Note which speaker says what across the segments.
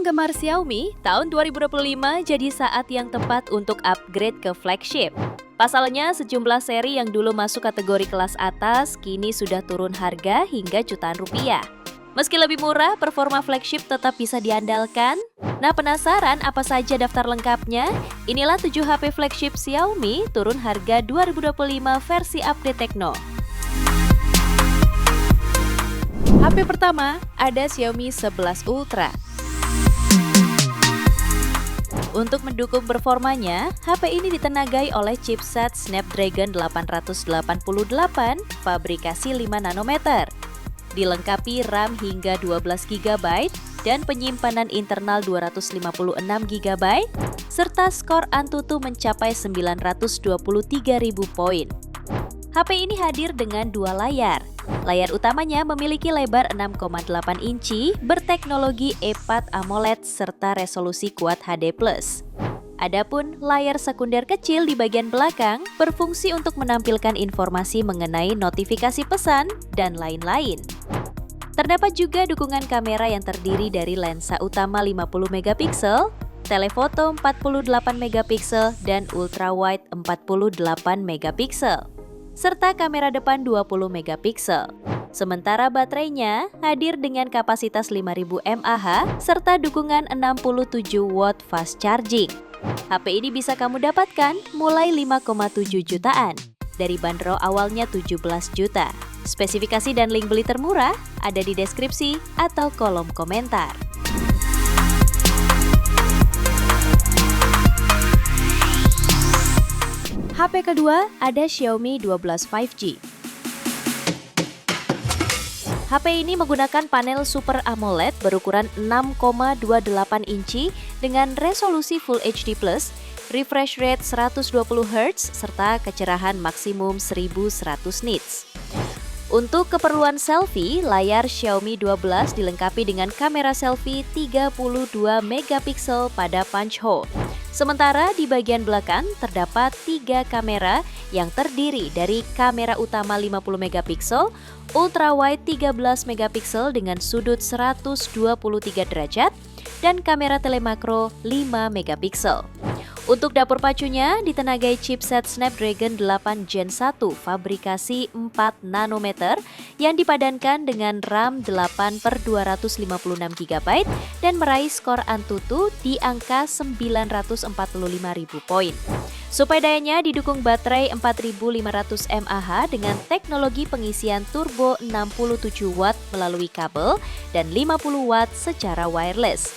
Speaker 1: penggemar Xiaomi, tahun 2025 jadi saat yang tepat untuk upgrade ke flagship. Pasalnya, sejumlah seri yang dulu masuk kategori kelas atas kini sudah turun harga hingga jutaan rupiah. Meski lebih murah, performa flagship tetap bisa diandalkan. Nah, penasaran apa saja daftar lengkapnya? Inilah 7 HP flagship Xiaomi turun harga 2025 versi update Tecno. HP pertama ada Xiaomi 11 Ultra. Untuk mendukung performanya, HP ini ditenagai oleh chipset Snapdragon 888 fabrikasi 5 nanometer. Dilengkapi RAM hingga 12 GB dan penyimpanan internal 256 GB, serta skor Antutu mencapai 923.000 poin. HP ini hadir dengan dua layar. Layar utamanya memiliki lebar 6,8 inci berteknologi E4 AMOLED serta resolusi Quad HD+. Adapun layar sekunder kecil di bagian belakang berfungsi untuk menampilkan informasi mengenai notifikasi pesan dan lain-lain. Terdapat juga dukungan kamera yang terdiri dari lensa utama 50 megapiksel, telefoto 48 megapiksel, dan ultrawide 48 megapiksel, serta kamera depan 20 megapiksel. Sementara baterainya hadir dengan kapasitas 5000 mAh serta dukungan 67 watt fast charging. HP ini bisa kamu dapatkan mulai 5,7 jutaan dari bandrol awalnya 17 juta. Spesifikasi dan link beli termurah ada di deskripsi atau kolom komentar. HP kedua ada Xiaomi 12 5G. HP ini menggunakan panel Super AMOLED berukuran 6,28 inci dengan resolusi Full HD+, refresh rate 120 Hz, serta kecerahan maksimum 1100 nits. Untuk keperluan selfie, layar Xiaomi 12 dilengkapi dengan kamera selfie 32 megapiksel pada punch hole. Sementara di bagian belakang terdapat 3 kamera yang terdiri dari kamera utama 50 megapiksel, ultrawide 13 megapiksel dengan sudut 123 derajat, dan kamera telemakro 5 megapiksel. Untuk dapur pacunya ditenagai chipset Snapdragon 8 Gen 1 fabrikasi 4 nanometer yang dipadankan dengan RAM 8/256 GB dan meraih skor Antutu di angka 945.000 poin. Suplai dayanya didukung baterai 4500 mAh dengan teknologi pengisian turbo 67 watt melalui kabel dan 50 watt secara wireless.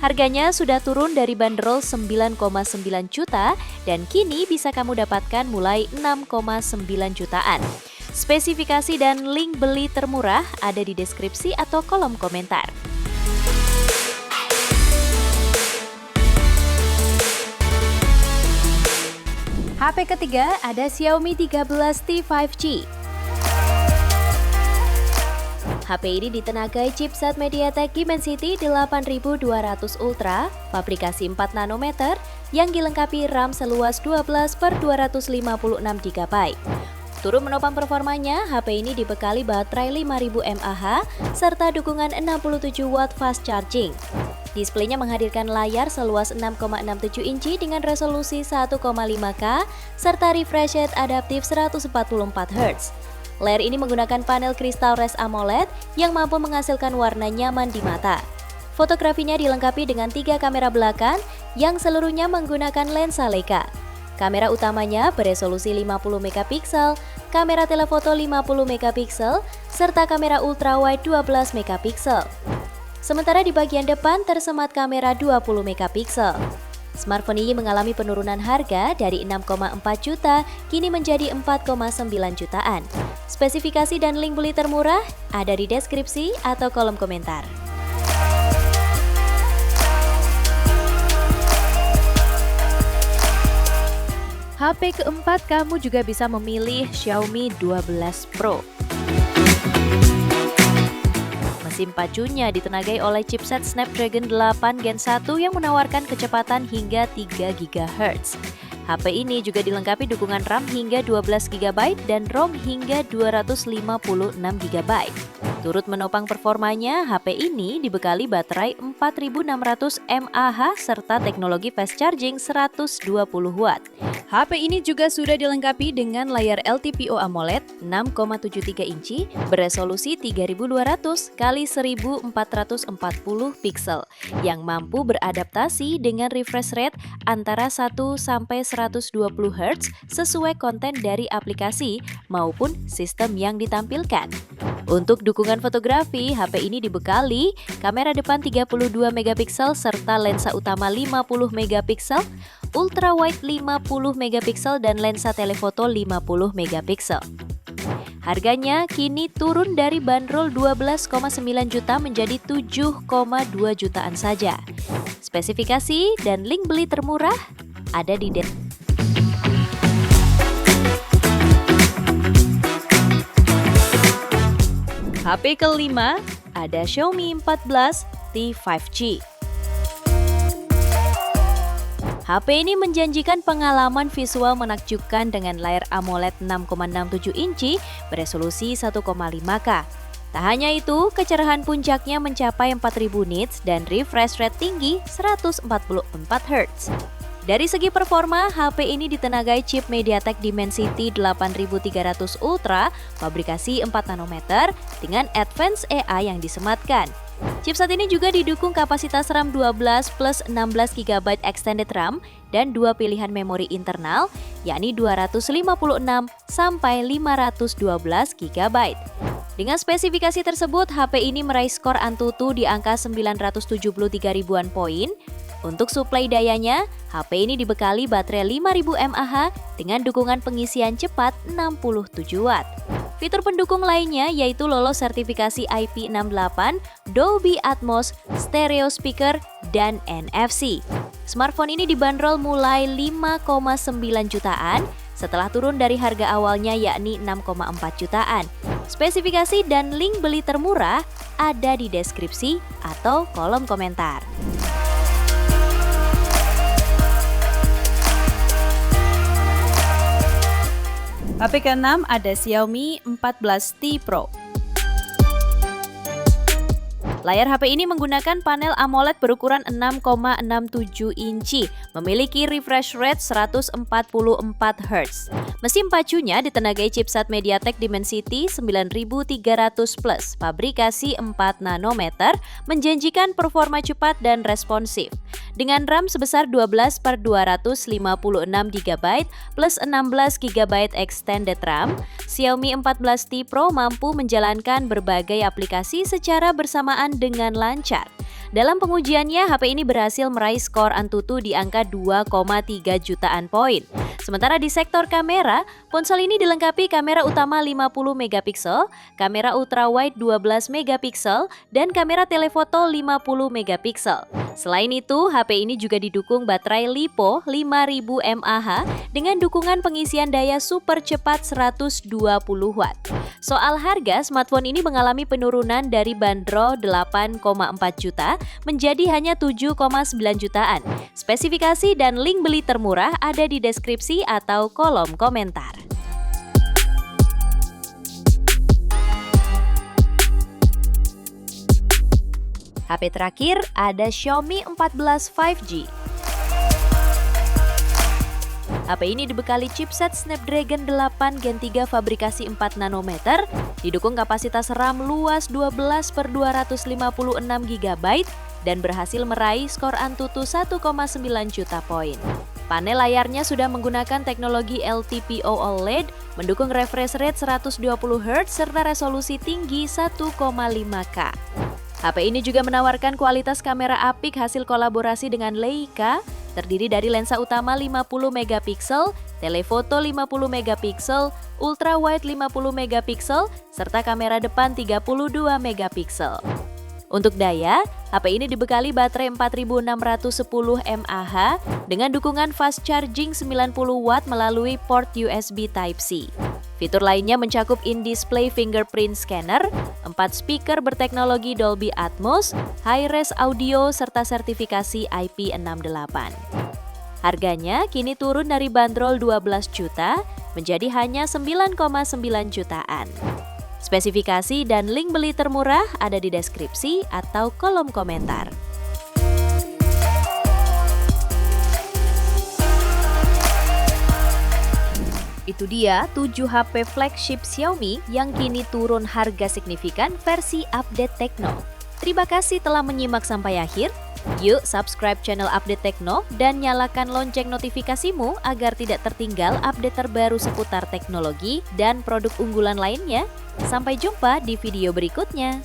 Speaker 1: Harganya sudah turun dari bandrol 9,9 juta dan kini bisa kamu dapatkan mulai 6,9 jutaan. Spesifikasi dan link beli termurah ada di deskripsi atau kolom komentar. HP ketiga ada Xiaomi 13T 5G. HP ini ditenagai chipset MediaTek Dimensity 8200 Ultra, fabrikasi 4 nanometer, yang dilengkapi RAM seluas 12/256 GB. Turut menopang performanya, HP ini dibekali baterai 5000 mAh serta dukungan 67 watt fast charging. Displaynya menghadirkan layar seluas 6,67 inci dengan resolusi 1,5K serta refresh rate adaptif 144 Hz. Layar ini menggunakan panel kristal Res AMOLED yang mampu menghasilkan warna nyaman di mata. Fotografinya dilengkapi dengan 3 kamera belakang yang seluruhnya menggunakan lensa Leica. Kamera utamanya beresolusi 50 megapiksel, kamera telefoto 50 megapiksel, serta kamera ultrawide 12 megapiksel. Sementara di bagian depan tersemat kamera 20 megapiksel. Smartphone ini mengalami penurunan harga dari 6,4 juta kini menjadi 4,9 jutaan. Spesifikasi dan link beli termurah ada di deskripsi atau kolom komentar. HP keempat kamu juga bisa memilih Xiaomi 12 Pro. Mesin pacunya ditenagai oleh chipset Snapdragon 8 Gen 1 yang menawarkan kecepatan hingga 3 GHz. HP ini juga dilengkapi dukungan RAM hingga 12 GB dan ROM hingga 256 GB. Turut menopang performanya, HP ini dibekali baterai 4600 mAh serta teknologi fast charging 120 watt. HP ini juga sudah dilengkapi dengan layar LTPO AMOLED 6,73 inci beresolusi 3200 x 1440 pixel yang mampu beradaptasi dengan refresh rate antara 1 sampai 120 Hz sesuai konten dari aplikasi maupun sistem yang ditampilkan. Untuk dukungan fotografi, HP ini dibekali kamera depan 32 megapiksel serta lensa utama 50 megapiksel, ultra wide 50 megapiksel dan lensa telefoto 50 megapiksel. Harganya kini turun dari bandrol 12,9 juta menjadi 7,2 jutaan saja. Spesifikasi dan link beli termurah ada di HP kelima ada Xiaomi 14T 5G. HP ini menjanjikan pengalaman visual menakjubkan dengan layar AMOLED 6,67 inci beresolusi 1,5K. Tak hanya itu, kecerahan puncaknya mencapai 4000 nits dan refresh rate tinggi 144 Hz. Dari segi performa, HP ini ditenagai chip MediaTek Dimensity 8300 Ultra, fabrikasi 4 nanometer dengan advanced AI yang disematkan. Chipset ini juga didukung kapasitas RAM 12 plus 16 GB extended RAM dan dua pilihan memori internal, yakni 256 sampai 512 GB. Dengan spesifikasi tersebut, HP ini meraih skor Antutu di angka 973 ribuan poin. Untuk suplai dayanya, HP ini dibekali baterai 5000 mAh dengan dukungan pengisian cepat 67 Watt. Fitur pendukung lainnya yaitu lolos sertifikasi IP68, Dolby Atmos, stereo speaker, dan NFC. Smartphone ini dibanderol mulai 5,9 jutaan setelah turun dari harga awalnya yakni 6,4 jutaan. Spesifikasi dan link beli termurah ada di deskripsi atau kolom komentar. HP ke-6 ada Xiaomi 14T Pro. Layar HP ini menggunakan panel AMOLED berukuran 6,67 inci, memiliki refresh rate 144 Hz. Mesin pacunya ditenagai chipset MediaTek Dimensity 9300 Plus, fabrikasi 4 nanometer, menjanjikan performa cepat dan responsif. Dengan RAM sebesar 12/256 GB plus 16 GB extended RAM, Xiaomi 14T Pro mampu menjalankan berbagai aplikasi secara bersamaan dengan lancar. Dalam pengujiannya, HP ini berhasil meraih skor Antutu di angka 2,3 jutaan poin. Sementara di sektor kamera, ponsel ini dilengkapi kamera utama 50 megapiksel, kamera ultrawide 12 megapiksel, dan kamera telefoto 50 megapiksel. Selain itu, HP ini juga didukung baterai LiPo 5000 mAh dengan dukungan pengisian daya super cepat 120 Watt. Soal harga, smartphone ini mengalami penurunan dari bandrol 8,4 juta menjadi hanya 7,9 jutaan. Spesifikasi dan link beli termurah ada di deskripsi atau kolom komentar. HP terakhir ada Xiaomi 14 5G. HP ini dibekali chipset Snapdragon 8 Gen 3 fabrikasi 4 nanometer, didukung kapasitas RAM luas 12/256 GB dan berhasil meraih skor Antutu 1,9 juta poin. Panel layarnya sudah menggunakan teknologi LTPO OLED, mendukung refresh rate 120 Hz serta resolusi tinggi 1,5K. HP ini juga menawarkan kualitas kamera apik hasil kolaborasi dengan Leica, terdiri dari lensa utama 50 megapiksel, telefoto 50 megapiksel, ultra wide 50 megapiksel, serta kamera depan 32 megapiksel. Untuk daya, HP ini dibekali baterai 4610 mAh dengan dukungan fast charging 90 Watt melalui port USB Type-C. Fitur lainnya mencakup in-display fingerprint scanner, 4 speaker berteknologi Dolby Atmos, high-res audio, serta sertifikasi IP68. Harganya kini turun dari bandrol 12 juta menjadi hanya 9,9 jutaan. Spesifikasi dan link beli termurah ada di deskripsi atau kolom komentar. Itu dia 7 HP flagship Xiaomi yang kini turun harga signifikan versi update Tekno. Terima kasih telah menyimak sampai akhir. Yuk subscribe channel Update Tekno dan nyalakan lonceng notifikasimu agar tidak tertinggal update terbaru seputar teknologi dan produk unggulan lainnya. Sampai jumpa di video berikutnya.